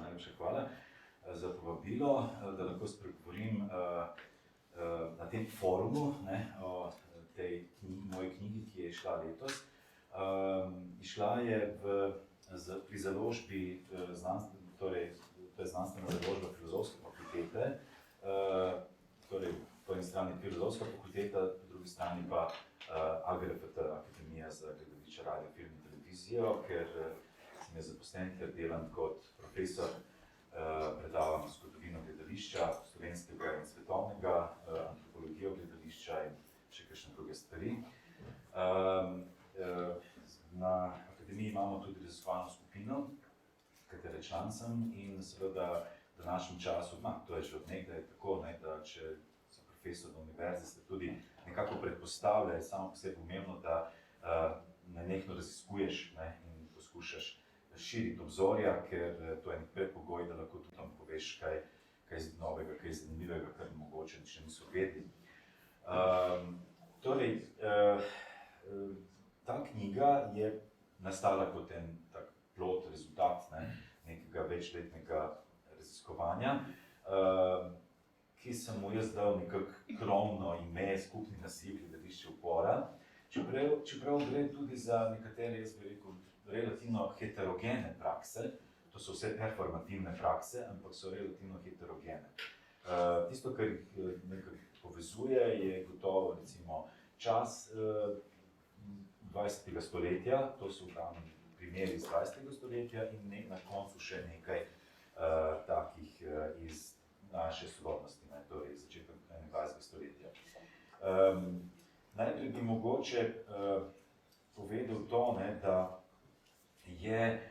najlepša hvala za povabilo, da lahko spregovorim na tem forumu, o tej moji knjigi, ki je izšla letos. Izšla je pri založbi, torej to je znanstvena založba Filozofske fakultete, torej po eni strani Filozofska fakulteta, po drugi strani pa AGRFT, Akademija za gledališče, radio, film in televizijo, ker sem jaz zaposlen, ker delam kot profesor, predavam zgodovino gledališča, slovenskega in svetovnega, antropologijo gledališča in še kakšne druge stvari. Na akademiji imamo tudi raziskovalno skupino, katere član sem, in seveda v današnjem času, to je že od nekdaj tako, da če sem profesor na univerzi, se tudi nekako predpostavlja, je samo po sebi pomembno, da nenehno raziskuješ in poskušaš širiti obzorja, ker to je nek predpogoj, da lahko tudi tam poveš kaj novega, kaj zanimivega, kar mogoče še niso vedeli. Torej, ta knjiga je nastala kot en tak plod, rezultat nekega večletnega raziskovanja, ki sem mu jaz dal nekako krovno ime, skupni naziv Gledališče upora. Čeprav gre tudi za nekatere, jaz bi rekel, relativno heterogene prakse, to so vse performativne prakse, ampak so relativno heterogene. Tisto, kar jih nekako povezuje, je gotovo recimo čas 20. stoletja, to so glavni primeri iz 20. stoletja in na koncu še nekaj takih iz naše sodobnosti, torej začetek 21. stoletja. Najprej bi mogoče povedal to, da je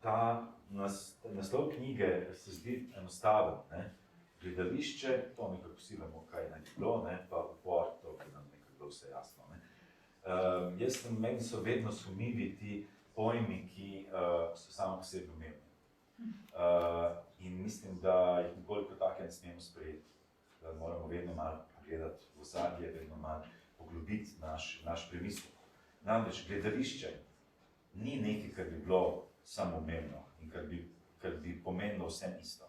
ta naslov knjige se zdi enostaven. Gledališče, to nekako vsi vemo, kaj naj bi bilo, pa upor, to bi nam nekako bilo vse jasno. Meni so vedno sumljivi ti pojmi, ki so samo po sebi umevni. In mislim, da jih nekoliko take ne smemo sprejeti, da moramo vedno malo pogledati v ozadje, vedno malo poglobiti naš premislek. Namreč gledališče ni nekaj, kar bi bilo samoumevno in kar bi pomenilo vsem isto.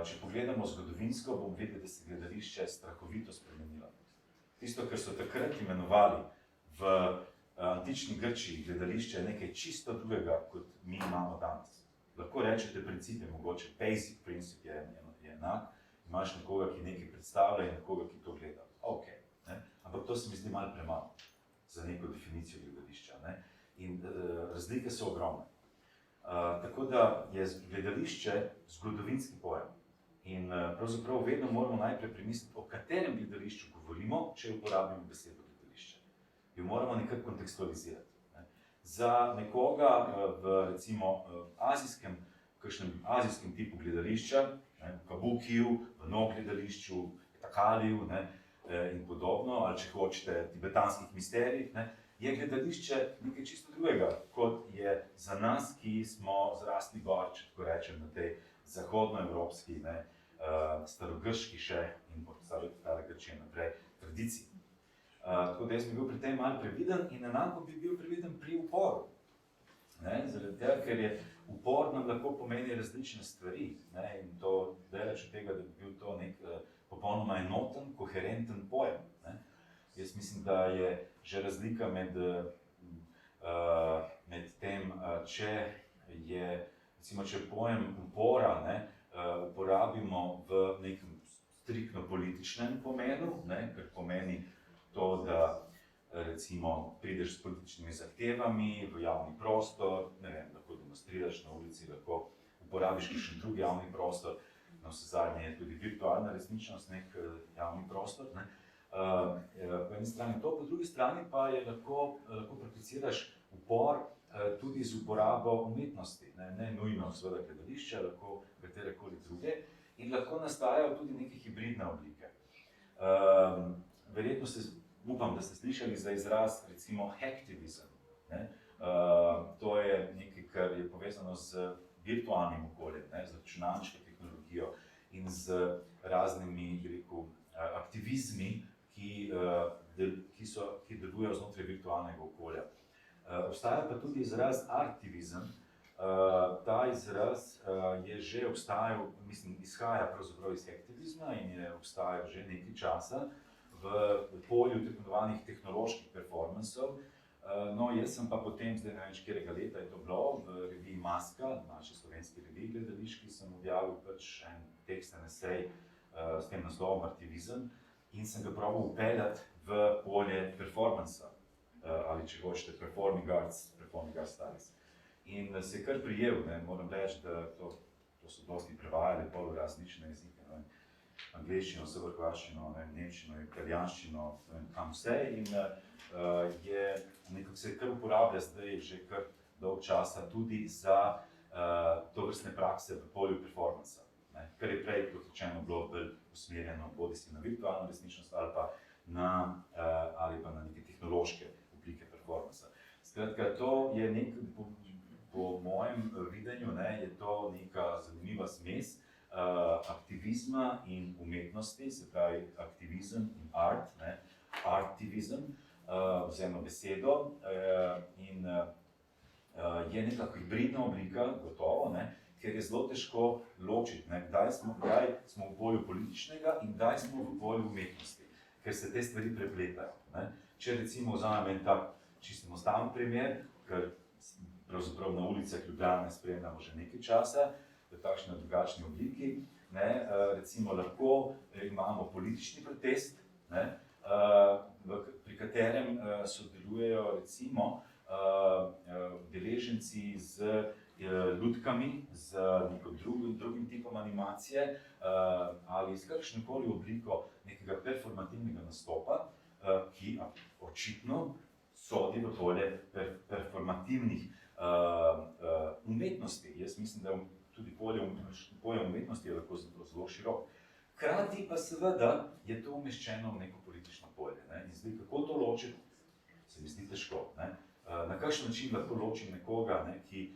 Če pogledamo zgodovinsko, bomo videli, da se gledališče strahovito spremenilo. Tisto, kar so takrat imenovali v antični Grčiji gledališče, je nekaj čisto drugega, kot mi imamo danes. Lahko rečete princip je mogoče, basic princip je enak, imaš nekoga, ki nekaj predstavlja in nekoga, ki to gleda. Ok, ampak to se mi zdi malo premalo za neko definicijo gledališča. In razlike so ogromne. Tako da je gledališče zgodovinski pojem. In pravzaprav vedno moramo najprej premisliti, o katerem gledališču govorimo, če uporabimo besedo gledališče. Jo moramo nekako kontekstualizirati. Za nekoga v recimo kakšnem azijskem tipu gledališča, v kabukiju, v no gledališču, takaliju in podobno, ali če hočete tibetanskih misterijih, je gledališče nekaj čisto drugega, kot je za nas, ki smo zrasli gor, če tako rečem, na tej zahodnoevropski, starogrški še in po stare Grčije naprej tradiciji. Tako da jaz bi bil pri tem malo previden in enako bi bil previden pri uporu. Zaradi tega, ker je upor nam lahko pomeni različne stvari in to daleč od tega, da bi bil to nek popolnoma enoten, koherenten pojem. Jaz mislim, da je že razlika med tem, če pojem upora uporabimo v nekem striktno političnem pomenu, kar pomeni to, da recimo prideš s političnimi zahtevami v javni prostor, lahko demonstriraš na ulici, lahko uporabiš kakšen drug javni prostor, navsezadnje je tudi virtualna resničnost nek javni prostor. Po eni strani to, po drugi strani pa je lahko prakticiraš upor tudi z uporabo umetnosti, ne nujno seveda gledališča, lahko katerekoli druge in lahko nastajajo tudi neke hibridne oblike. Verjetno upam, da ste slišali za izraz recimo hacktivizem. To je nekaj, kar je povezano z virtualnim okoljem, z računalniško tehnologijo in z raznimi, aktivizmi, ki delujejo znotraj virtualnega okolja. Obstaja pa tudi izraz artivizem, Ta izraz je že obstajal, mislim, izhaja pravzaprav iz aktivizma in je obstajal že nekaj časa v polju tako imenovanih tehnoloških performansov. No, jaz sem pa potem, zdaj ne vem, katerega leta je to bilo, v reviji Maska, naši slovenski reviji gledališki, sem objavil pač en teksten esej s tem naslovom Aktivizem in sem ga probal vpeljati v polje performansa, ali če hočete performing arts studies. In se je kar prijel, ne, moram reči, da to so dosti prevajali polurazlične jezike, ne vem, angleščino, srbohrvaščino, nemščino, italijanščino, ne vem, kam vse in je nekako se kar uporablja zdaj že kar dolg časa tudi za tovrstne prakse v polju performansa, ne, kar je prej, kot rečeno, bilo bolj usmerjeno bodisi na virtualno resničnost ali pa na neke tehnološke oblike performansa. Skratka, to je po mojem videnju, ne, je to neka zanimiva zmes aktivizma in umetnosti, se pravi aktivizem in art, ne, artivizem, z eno besedo, in je neka hibridna oblika, gotovo, ne, ker je zelo težko ločiti, ne, kdaj smo v polju političnega in kdaj smo v polju umetnosti, ker se te stvari prepletajo, ne. Če recimo vzamem en tak čisto enostaven primer, ker pravzaprav na ulicah Ljubljane spremljamo že nekaj časa, v takšni drugačni obliki, ne, recimo lahko imamo politični protest, ne, pri katerem sodelujejo recimo udeleženci z lutkami, z nekim drugim tipom animacije ali s kakšnokoli obliko nekega performativnega nastopa, ki očitno sodi v polje performativnih umetnosti. Jaz mislim, da tudi pojem umetnosti je lahko zelo širok. Hkrati pa seveda je to umeščeno v neko politično polje, ne? In zdaj, kako to ločiti, se mi zdi težko, ne? Na kakšen način lahko ločim nekoga, ne, ki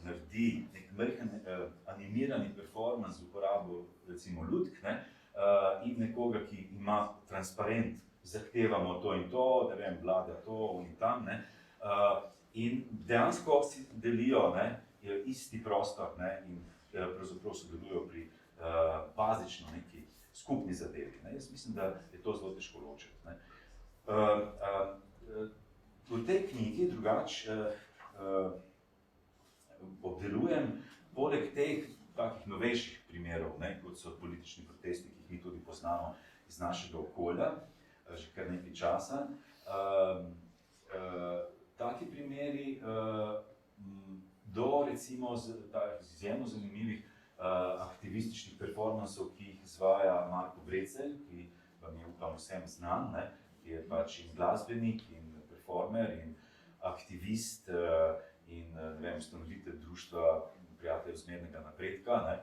naredi nek majhen animirani performans z uporabo recimo lutk, ne, in nekoga, ki ima transparent, zahtevamo to in to, ne vem, vlada to, oni tam, ne, in dejansko si delijo, ne, isti prostor, ne, in pravzaprav sodelujo pri bazično neki skupni zadevi, ne. Jaz mislim, da je to zelo težko ločiti, ne. V tej knjigi drugače obdelujem, poleg teh takih novejših primerov, ne, kot so politični protesti, ki jih mi tudi poznamo iz našega okolja, že kar nekaj časa. Taki primeri do recimo izjemno zanimivih aktivističnih performansov, ki jih izvaja Marko Brecelj, ki vam je upam vsem znan, ne, ki je pač in glasbenik, in performer, in aktivist, in ne vem, ustanovitelj društva prijateljev zmernega napredka, ne,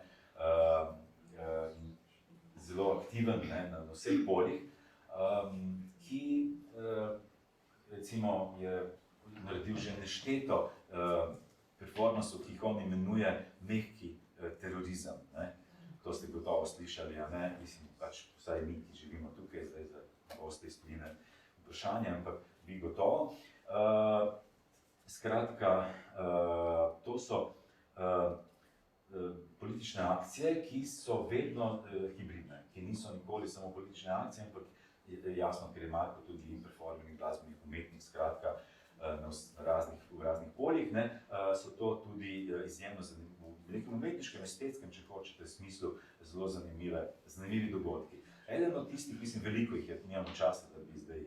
in zelo aktiven, ne, na vseh poljih, ki recimo je naredil že nešteto performansov, ki jih on imenuje mehki terorizem, ne. To ste gotovo slišali, a ne, mislim, pač vsaj mi, ki živimo tukaj, zdaj za goste iz tujine vprašanje, ampak vi gotovo. Skratka, to so politične akcije, ki so vedno hibridne, ki niso nikoli samo politične akcije, ampak je jasno, ker je Marko tudi in performer in glasbenih umetnik, skratka, v raznih poljih, ne, so to tudi izjemno v nekem umetniškem, estetskem, če hočete, smislu zelo zanimivi dogodki. Eden od tistih, mislim, veliko jih je, nimamo časa, da bi zdaj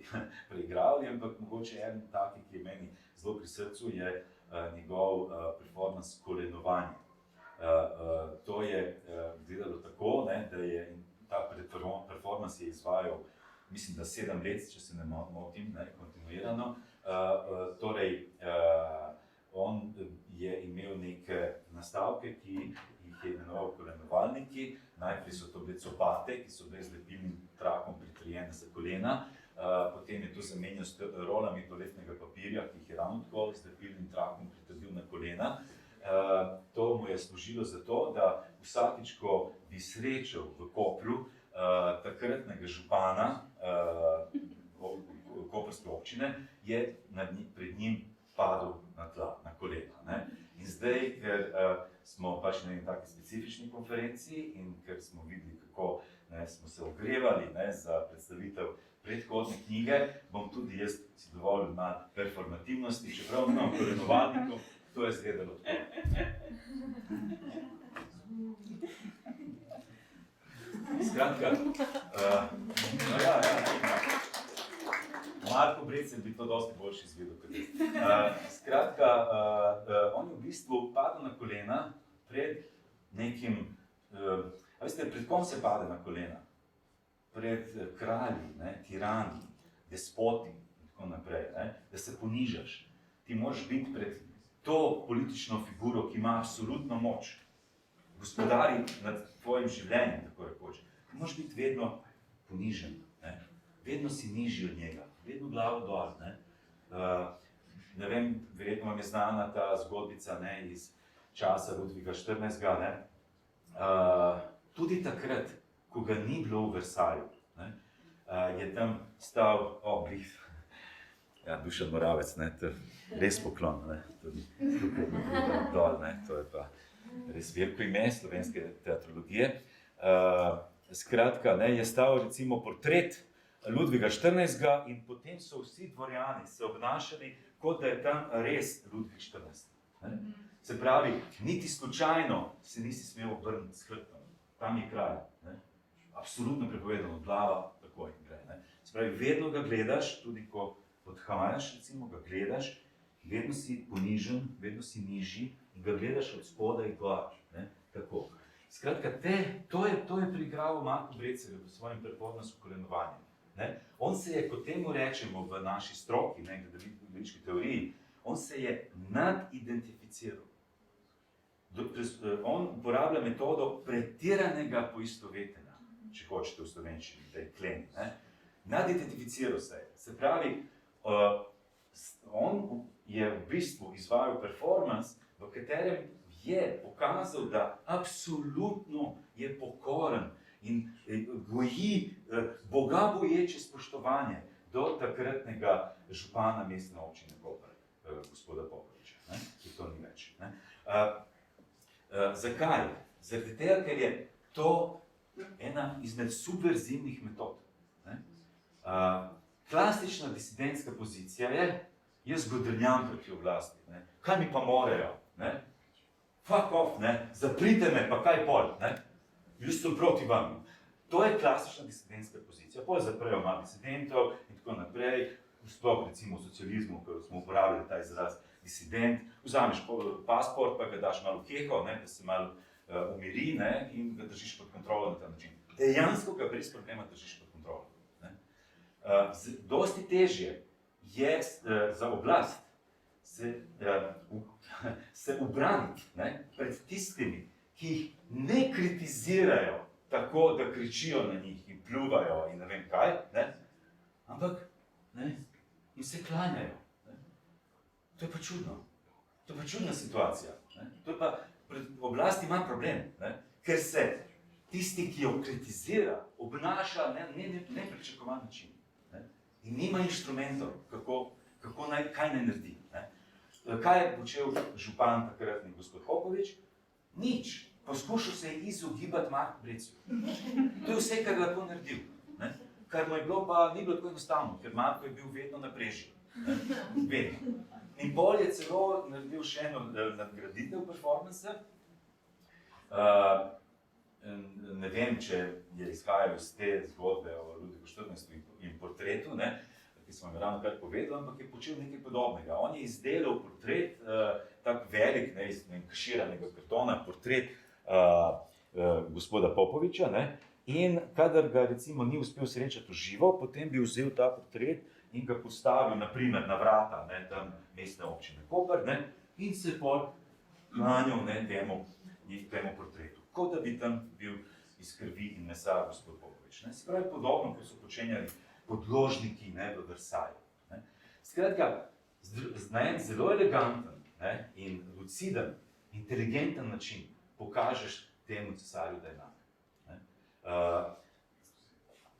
preigravali, ampak mogoče en taki, ki je meni zelo pri srcu, je njegov performans Kolenovanje. To je gledalo tako, ne, da je ta performans je izvajal, mislim, da 7 let, če se ne motim, ne, kontinuirano. Torej, on je imel neke nastavke, ki jih je imenoval kolenovalniki. Najprej so to bile copate, ki so bile z lepilnim trakom pritrjene za kolena, potem je to zamenjal s rolami toaletnega papirja, ki jih je ravno tako z lepilnim trakom pritrdil na kolena. To mu je služilo za to, da vsakič, ko bi srečal v Kopru takratnega župana koprske občine, je pred njim padel na tla, na kolena, ne. In zdaj, ker smo pač na eni taki specifični konferenci in ker smo videli, kako smo se ogrevali za predstavitev predhodne knjige, bom tudi jaz si dovolil malo performativnosti, čeprav imam korenovalnikov, to je zgledalo tako. Skratka, Marko Brecelj bi to dosti boljši izvedel kot jaz. Skratka, on je v bistvu padel na kolena pred nekim, veste, pred kom se pade na kolena? Pred kralji, tirani, despoti in tako naprej, da se ponižaš. Ti moraš biti pred to politično figuro, ki ima absolutno moč, gospodari nad tvojim življenjem, tako rekoč. Ti moraš biti vedno ponižen, vedno si nižji od njega, vedno glavo dol. Ne vem, verjetno vam je znana ta zgodbica iz časa Ludviga XIV. Tudi takrat, ko ga ni bilo v Versaju, je tam stal, Dušan Moravec, to je res poklon, tudi tukaj dol, to je pa res veliko ime slovenske teatrologije. Skratka, je stal recimo portret Ludviga XIV in potem so vsi dvorjani se obnašali, kot da je tam res Ludvig XIV. Se pravi, niti slučajno se nisi smel obrniti s hrbtom, tam je kralj. Absolutno prepovedano, glava takoj gre. Se pravi, vedno ga gledaš, tudi ko odhajaš, recimo, ga gledaš, vedno si ponižen, vedno si nižji in ga gledaš od spodaj gor. Tako. Skratka, to je priigral Marko Brecelj v svojem performansu Kolenovanje. On se je, kot temu rečemo v naši stroki, gledališki teoriji, on se je nadidentificiral. On uporablja metodo pretiranega poistovetenja, če hočete v slovenščini, da je kleni. Nadidentificiral se je. Se pravi, on je v bistvu izvajal performans, v katerem je pokazal, da absolutno je pokoren in goji Boga boječe spoštovanje do takratnega župana mestne občine Koper, gospoda Popoviča, ki to ni več. Zakaj? Zaradi tega, ker je to ena izmed subverzivnih metod. Klasična disidentska pozicija je, jaz godrnjam proti oblasti, kaj mi pa morejo? Fuck off, zaprite me, pa kaj pol? Jaz sem proti vam. To je klasična disidentska pozicija. Pol zaprejo malo disidentov in tako naprej. Sploh recimo v socializmu, ko smo uporabljali ta izraz disident, vzameš pasport, pa ga daš malo v keho, da se malo umiri in ga držiš pod kontrolo na ta način. Dejansko ga brez problema držiš pod kontrolo. Dosti težje je za oblast se ubraniti pred tistimi, ki jih ne kritizirajo tako, da kričijo na njih in pljuvajo in ne vem kaj, ampak in se klanjajo. To je pa čudno. To je pa čudna situacija. To je pa, oblast ima problem, ker se tisti, ki jo kritizira, obnaša nepričakovan način. In nima inštrumentov, kaj naj naredi. Kaj je počel župan takratni gospod Popovič? Nič. Poskušal se je izogibati Marku Brecelju. To je vse, kar je lahko naredil. Kar mu je bilo pa ni bilo tako enostavno, ker Marko je bil vedno na preži. Vedno. In pol je celo naredil še eno nadgraditev performansa. Ne vem, če je izhajal iz te zgodbe o Ludvigu XIV in portretu, ki smo ga ravno kar povedali, ampak je počel nekaj podobnega. On je izdelal portret, tak velik, iz kaširanega kartona, portret gospoda Popoviča, in kadar ga recimo ni uspel srečati v živo, potem bi vzel ta portret in ga postavil naprimer na vrata tam mestne občine Koper, in se pol klanjal temu portretu, kot da bi tam bil iz krvi in mesa gospod Popovič. Se pravi podobno, kot so počenjali podložniki v Versaju. Skratka, na en zelo eleganten in luciden, inteligenten način pokažeš temu cesarju, da je enak.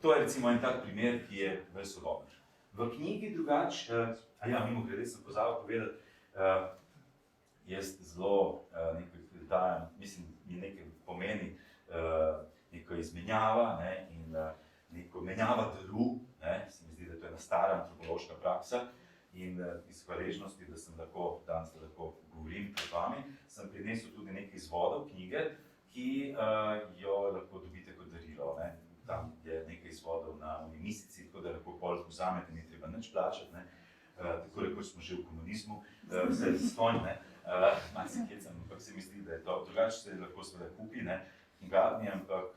To je recimo en tak primer, ki je ves sodoben. V knjigi drugače, mimogrede sem pozabil povedati, jaz zelo nekaj dajem, mislim, mi nekaj pomeni neko izmenjava, ne, in neko menjava daru, ne, se mi zdi, da to je ena stara antropološka praksa, in iz hvaležnosti, da sem danes lahko govorim pred vami, sem prinesel tudi nekaj izvodov knjige, ki jo lahko dobite kot darilo, ne. Tam je nekaj izvodov na misici, tako da lahko pol vzamete, ni treba nič plačati, ne. Tako rekoč smo že v komunizmu, vse zastonj, ne. Malo se hecam, ampak se mi zdi, da je to, drugače se lahko seveda kupi, ne, knjigarni, ampak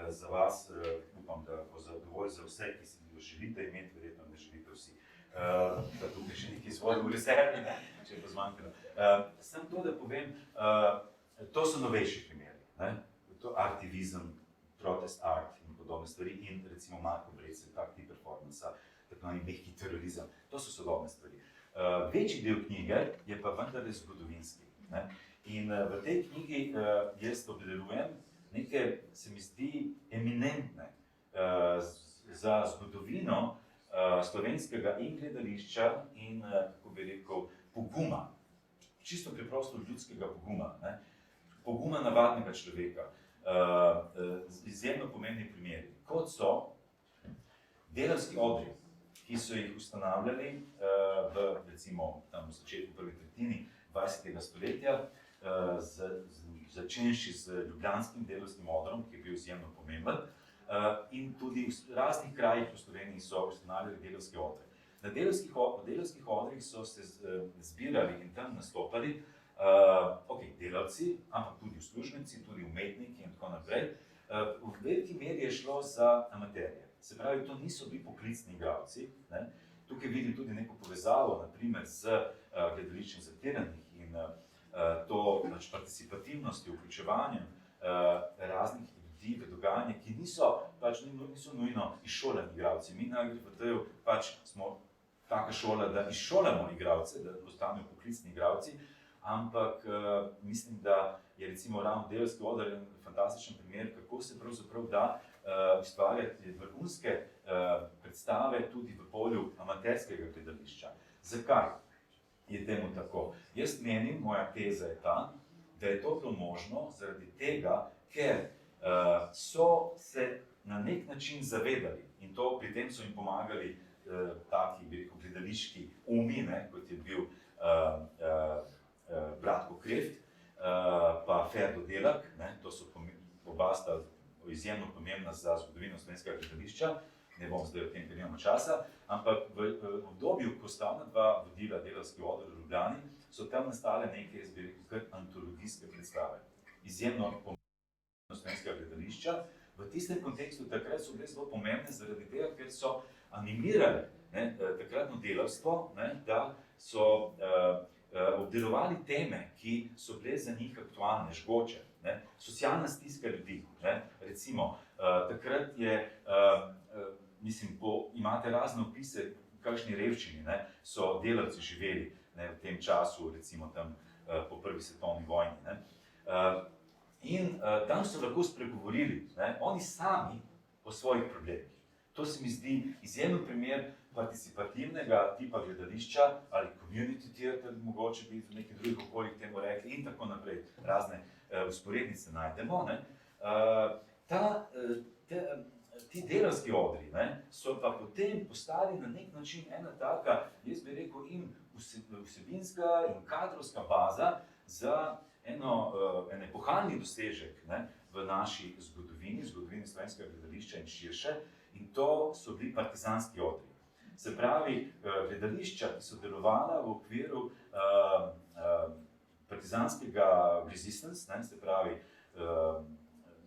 za vas upam, da bo dovolj za vse, ki si jo želite imeti, verjetno ne želite vsi. Da tukaj še nekaj izvodov v rezervi, ne, če bo zmanjkalo. Sem to, da povem, to so novejši primeri, ne. To aktivizem, protest art in podobne stvari in recimo Marko Brecelj, takti performansa, tako mehki terorizem, to so sodobne stvari. Večji del knjige je pa vendarle zgodovinski, ne. In v tej knjigi jaz obdelujem neke, se mi zdi, eminentne za zgodovino slovenskega in gledališča in, kako bi rekel, poguma. Čisto preprosto ljudskega poguma, ne. Poguma navadnega človeka. Izjemno pomembni primeri, kot so delavski odri, ki so jih ustanavljali recimo tam v začetku prvi tretjini 20. stoletja, začenši z ljubljanskim delavskim odrom, ki je bil izjemno pomemben, in tudi v raznih krajih v Sloveniji so ustanavljali delavske odre. Na delavskih odrih so se zbirali in tam nastopali delavci, ampak tudi uslužbenci, tudi umetniki in tako naprej. V veliki meri je šlo za amaterje. Se pravi, to niso bili poklicni igralci, ne. Tukaj vidim tudi neko povezavo, na primer, z gledališčem zatiranih in to participativnostjo, vključevanjem raznih ljudi v dogajanje, ki niso nujno izšolani igralci. Mi na LGBT-ju smo taka šola, da izšolamo igralce, da postanejo poklicni igralci, ampak mislim, da je recimo ravno delavski oder en fantastičen primer, kako se pravzaprav da ustvarjati vrhunske predstave tudi v polju amaterskega gledališča. Zakaj je temu tako? Jaz menim, moja teza je ta, da je to bilo možno zaradi tega, ker so se na nek način zavedali, in to pri tem so jim pomagali taki, bi rekel, gledališki umi, ne, kot je bil Bratko Kreft, pa Ferdo Delak, ne, to so oba sta izjemno pomembna za zgodovino slovenskega gledališča, ne bom zdaj o tem, ker nimamo časa, ampak v obdobju, ko sta ona dva vodila delavski oder v Ljubljani, so tam nastale neke, jaz bi rekel, kar antologijske predstave. Izjemno pomembno slovenskega gledališča. V tistem kontekstu takrat so bile zelo pomembne zaradi tega, ker so animirale takratno delavstvo, da so obdelovali teme, ki so bile za njih aktualne, žgoče. Socialna stiska ljudi. Recimo, takrat je, mislim, imate razne opise, v kakšni revščini so delavci živeli v tem času, recimo tam po prvi svetovni vojni. In tam so lahko spregovorili, oni sami o svojih problemih. To se mi zdi izjemen primer participativnega tipa gledališča ali community theater, mogoče bi v nekih drugih okoljih temu rekli in tako naprej. Razne vzporednice najdemo. Ti delavski odri so pa potem postali na nek način ena taka, jaz bi rekel, in vsebinska in kadrovska baza za en epohalni dosežek v naši zgodovini, zgodovini slovenskega gledališča in širše, in to so bili partizanski odri. Se pravi, gledališča, ki so delovala v okviru partizanskega resistance, se pravi,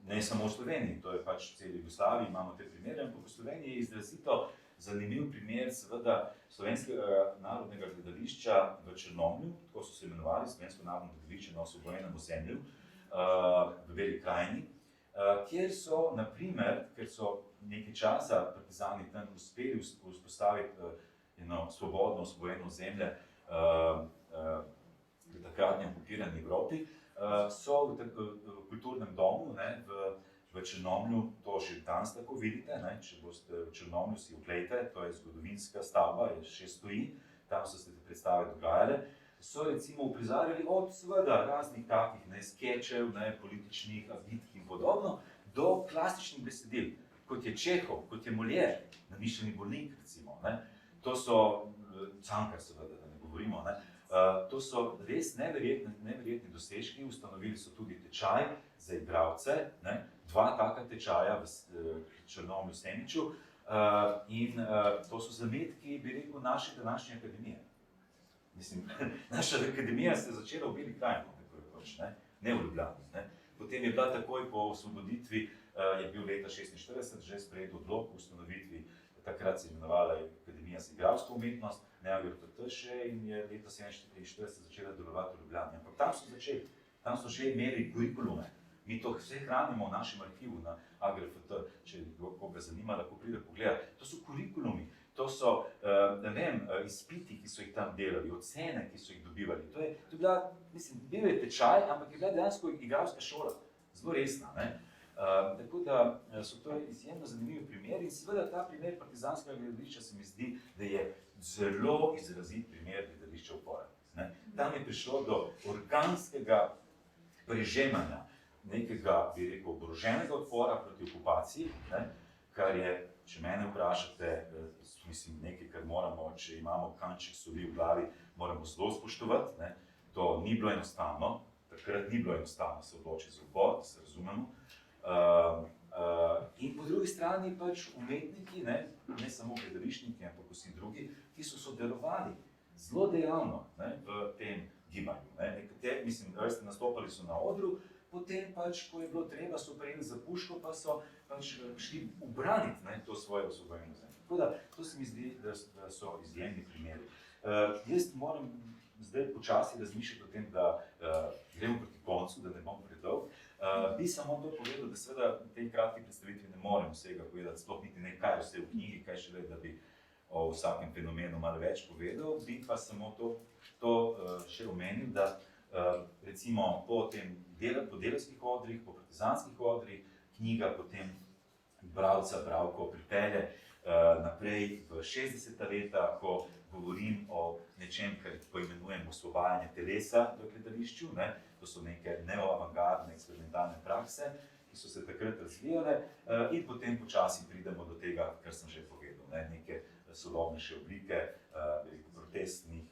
ne samo v Sloveniji, to je pač v celi Jugoslaviji, imamo te primere, ampak v Sloveniji je izrazito zanimiv primer seveda Slovenskega narodnega gledališča v Črnomlju, tako so se imenovali, Slovensko narodno gledališče na osvobojenem ozemlju v Beli krajini, kjer so, na primer, ker so nekaj časa partizani tam uspeli vzpostaviti eno svobodno, osvobojeno ozemlje v takratni okupirani Evropi, so v kulturnem domu v Črnomlju, to še danes tako vidite, če boste v Črnomlju si oglejte, to je zgodovinska stavba, še stoji, tam so se te predstave dogajale. so recimo uprizarjali od seveda raznih takih skečev, političnih, agitk in podobno, do klasičnih besedil, kot je Čehov, kot je Molière, Namišljeni bolnik, recimo. To so, Cankar seveda, da ne govorimo, to so res neverjetni dosežki, ustanovili so tudi tečaj za igralce, 2 taka tečaja v Črnomlju, Semiču, in to so zametki, bi rekel, naše današnje akademije. Mislim, naša akademija se je začela v Beli krajini, ne v Ljubljani. Potem je bila takoj po osvoboditvi, je bil leta 1946 že sprejet odlok v ustanovitvi, takrat se je imenovala Akademija za igralsko umetnost, AGRFT še, in je leta 1947 začela delovati v Ljubljani. Ampak tam so začeli, tam so že imeli kurikulume. Mi to vse hranimo v našem arhivu na AGRFT, če koga zanima, lahko pride pogledati. To so kurikulumi, to so, ne vem, izpiti, ki so jih tam delali, ocene, ki so jih dobivali. To je bila, mislim, bil je tečaj, ampak je bila dejansko igralska šola, zelo resna. Tako da so to izjemno zanimivi primeri in seveda ta primer partizanskega gledališča se mi zdi, da je zelo izrazit primer gledališča upora. Tam je prišlo do organskega prežemanja nekega, bi rekel, oboroženega odpora proti okupaciji, kar je, če mene vprašate, mislim, nekaj, kar moramo, če imamo kanček soli v glavi, moramo zelo spoštovati. To ni bilo enostavno, takrat ni bilo enostavno se odločiti za upor, da se razumemo. In po drugi strani pač umetniki, ne samo gledališčniki, ampak vsi drugi, ki so sodelovali zelo dejavno v tem gibanju. Nekateri, mislim, nastopali so na odru, potem pač, ko je bilo treba, so prejeli za puško, pa so pač šli ubraniti to svoje osvobojeno zemljo. Tako da, to se mi zdi, da so izjemni primeri. Jaz moram zdaj počasi razmišljati o tem, da gremo proti koncu, da ne bom predolg. Bi samo to povedal, da seveda v tej kratki predstavitvi ne morem vsega povedati, sploh niti ne kaj vse v knjigi, kaj šele, da bi o vsakem fenomenu malo več povedal, bi pa samo to še omenil, da recimo po delavskih odrih, po partizanskih odrih, knjiga potem bralko pripelje naprej v 60. leta, ko govorim o nečem, kar poimenujem osvobajanje telesa v gledališču. To so neke neoavangardne eksperimentalne prakse, ki so se takrat razvijale, in potem počasi pridemo do tega, kar sem že povedal, neke sodobnejše oblike protestnih,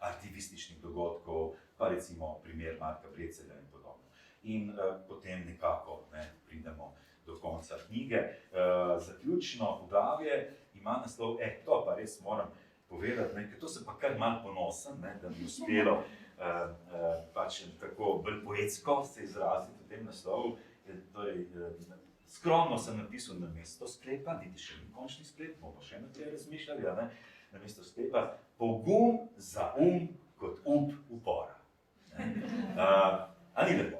aktivističnih dogodkov, pa recimo primer Marka Brecelja in podobno. In potem nekako pridemo do konca knjige. Zaključno poglavje ima naslov, to pa res moram povedati, ker to sem pa kar malo ponosen, da mi je uspelo pač tako bolj poetsko se izraziti v tem naslovu. Torej, skromno sem napisal namesto sklepa, niti še ni končni sklep, bomo pa še naprej razmišljali, namesto sklepa, pogum za kot up upora. A ni lepo,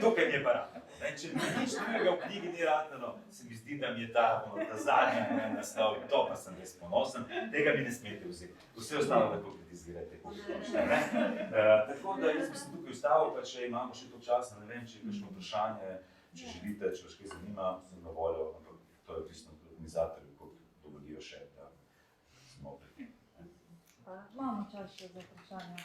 Tukaj mi je pa ratano. Če mi nič drugega v knjigi ni ratano, se mi zdi, da mi je ta zadnja naslov, to pa sem res ponosen, tega mi ne smete vzeti. Vse ostalo lahko kritizirate, kako hočete. Tako da jaz bi se tukaj ustavil, pa če imamo še toliko časa, ne vem, če je kakšno vprašanje, če želite, če vas kaj zanima, sem na voljo, ampak to je odvisno od organizatorjev, koliko dovolijo še, da smo pred tem. Imamo čas še za vprašanje.